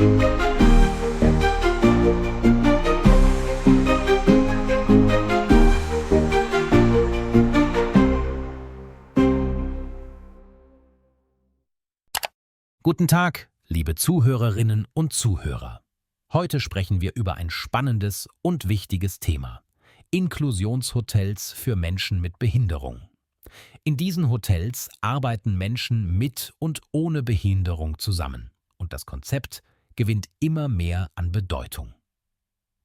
Guten Tag, liebe Zuhörerinnen und Zuhörer. Heute sprechen wir über ein spannendes und wichtiges Thema: Inklusionshotels für Menschen mit Behinderung. In diesen Hotels arbeiten Menschen mit und ohne Behinderung zusammen und das Konzept gewinnt immer mehr an Bedeutung.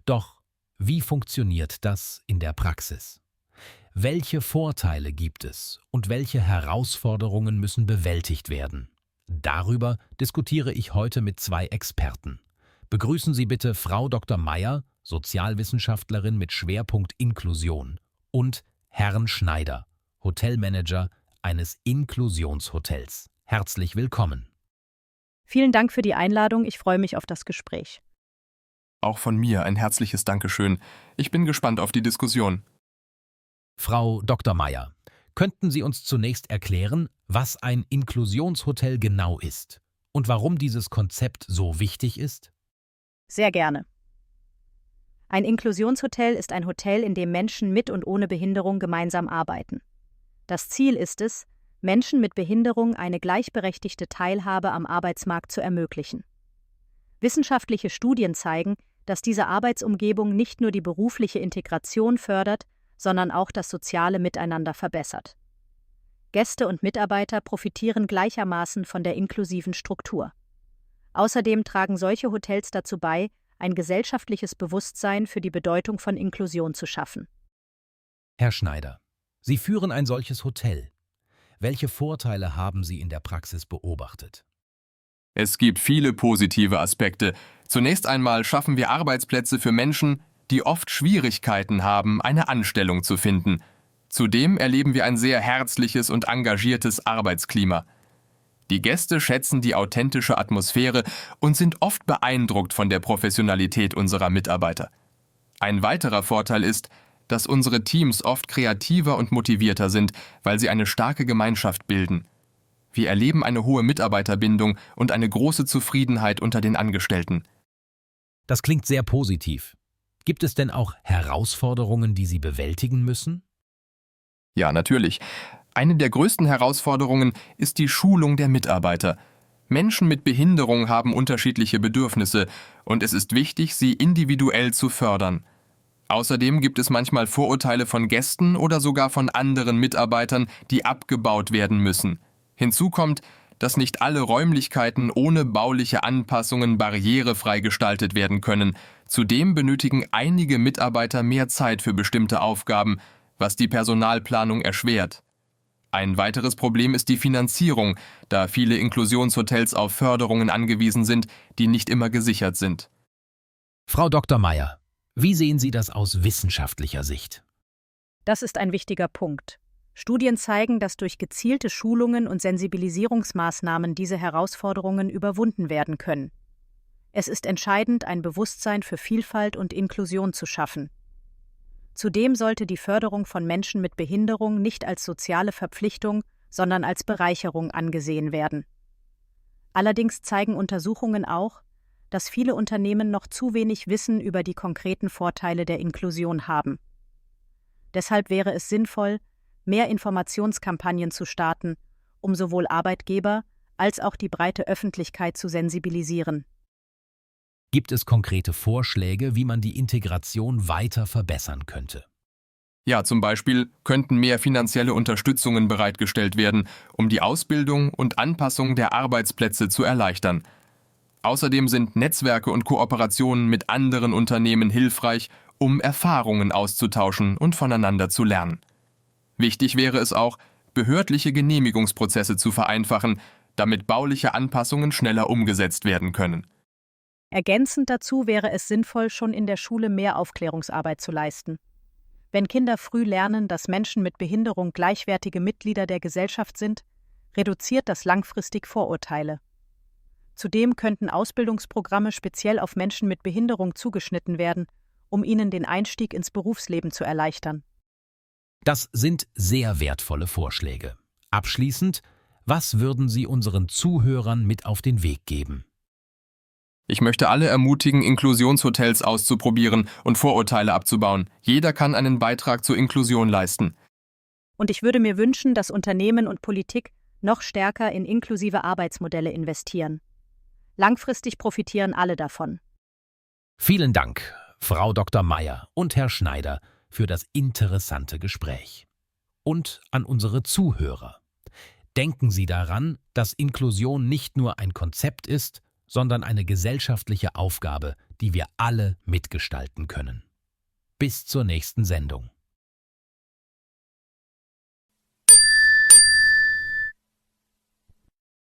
Doch wie funktioniert das in der Praxis? Welche Vorteile gibt es und welche Herausforderungen müssen bewältigt werden? Darüber diskutiere ich heute mit zwei Experten. Begrüßen Sie bitte Frau Dr. Meyer, Sozialwissenschaftlerin mit Schwerpunkt Inklusion, und Herrn Schneider, Hotelmanager eines Inklusionshotels. Herzlich willkommen. Vielen Dank für die Einladung, ich freue mich auf das Gespräch. Auch von mir ein herzliches Dankeschön. Ich bin gespannt auf die Diskussion. Frau Dr. Meyer, könnten Sie uns zunächst erklären, was ein Inklusionshotel genau ist und warum dieses Konzept so wichtig ist? Sehr gerne. Ein Inklusionshotel ist ein Hotel, in dem Menschen mit und ohne Behinderung gemeinsam arbeiten. Das Ziel ist es, Menschen mit Behinderung eine gleichberechtigte Teilhabe am Arbeitsmarkt zu ermöglichen. Wissenschaftliche Studien zeigen, dass diese Arbeitsumgebung nicht nur die berufliche Integration fördert, sondern auch das soziale Miteinander verbessert. Gäste und Mitarbeiter profitieren gleichermaßen von der inklusiven Struktur. Außerdem tragen solche Hotels dazu bei, ein gesellschaftliches Bewusstsein für die Bedeutung von Inklusion zu schaffen. Herr Schneider, Sie führen ein solches Hotel. Welche Vorteile haben Sie in der Praxis beobachtet? Es gibt viele positive Aspekte. Zunächst einmal schaffen wir Arbeitsplätze für Menschen, die oft Schwierigkeiten haben, eine Anstellung zu finden. Zudem erleben wir ein sehr herzliches und engagiertes Arbeitsklima. Die Gäste schätzen die authentische Atmosphäre und sind oft beeindruckt von der Professionalität unserer Mitarbeiter. Ein weiterer Vorteil ist, dass unsere Teams oft kreativer und motivierter sind, weil sie eine starke Gemeinschaft bilden. Wir erleben eine hohe Mitarbeiterbindung und eine große Zufriedenheit unter den Angestellten. Das klingt sehr positiv. Gibt es denn auch Herausforderungen, die Sie bewältigen müssen? Ja, natürlich. Eine der größten Herausforderungen ist die Schulung der Mitarbeiter. Menschen mit Behinderung haben unterschiedliche Bedürfnisse und es ist wichtig, sie individuell zu fördern. Außerdem gibt es manchmal Vorurteile von Gästen oder sogar von anderen Mitarbeitern, die abgebaut werden müssen. Hinzu kommt, dass nicht alle Räumlichkeiten ohne bauliche Anpassungen barrierefrei gestaltet werden können. Zudem benötigen einige Mitarbeiter mehr Zeit für bestimmte Aufgaben, was die Personalplanung erschwert. Ein weiteres Problem ist die Finanzierung, da viele Inklusionshotels auf Förderungen angewiesen sind, die nicht immer gesichert sind. Frau Dr. Meyer, wie sehen Sie das aus wissenschaftlicher Sicht? Das ist ein wichtiger Punkt. Studien zeigen, dass durch gezielte Schulungen und Sensibilisierungsmaßnahmen diese Herausforderungen überwunden werden können. Es ist entscheidend, ein Bewusstsein für Vielfalt und Inklusion zu schaffen. Zudem sollte die Förderung von Menschen mit Behinderung nicht als soziale Verpflichtung, sondern als Bereicherung angesehen werden. Allerdings zeigen Untersuchungen auch, dass viele Unternehmen noch zu wenig Wissen über die konkreten Vorteile der Inklusion haben. Deshalb wäre es sinnvoll, mehr Informationskampagnen zu starten, um sowohl Arbeitgeber als auch die breite Öffentlichkeit zu sensibilisieren. Gibt es konkrete Vorschläge, wie man die Integration weiter verbessern könnte? Ja, zum Beispiel könnten mehr finanzielle Unterstützungen bereitgestellt werden, um die Ausbildung und Anpassung der Arbeitsplätze zu erleichtern. Außerdem sind Netzwerke und Kooperationen mit anderen Unternehmen hilfreich, um Erfahrungen auszutauschen und voneinander zu lernen. Wichtig wäre es auch, behördliche Genehmigungsprozesse zu vereinfachen, damit bauliche Anpassungen schneller umgesetzt werden können. Ergänzend dazu wäre es sinnvoll, schon in der Schule mehr Aufklärungsarbeit zu leisten. Wenn Kinder früh lernen, dass Menschen mit Behinderung gleichwertige Mitglieder der Gesellschaft sind, reduziert das langfristig Vorurteile. Zudem könnten Ausbildungsprogramme speziell auf Menschen mit Behinderung zugeschnitten werden, um ihnen den Einstieg ins Berufsleben zu erleichtern. Das sind sehr wertvolle Vorschläge. Abschließend, was würden Sie unseren Zuhörern mit auf den Weg geben? Ich möchte alle ermutigen, Inklusionshotels auszuprobieren und Vorurteile abzubauen. Jeder kann einen Beitrag zur Inklusion leisten. Und ich würde mir wünschen, dass Unternehmen und Politik noch stärker in inklusive Arbeitsmodelle investieren. Langfristig profitieren alle davon. Vielen Dank, Frau Dr. Meyer und Herr Schneider, für das interessante Gespräch. Und an unsere Zuhörer. Denken Sie daran, dass Inklusion nicht nur ein Konzept ist, sondern eine gesellschaftliche Aufgabe, die wir alle mitgestalten können. Bis zur nächsten Sendung.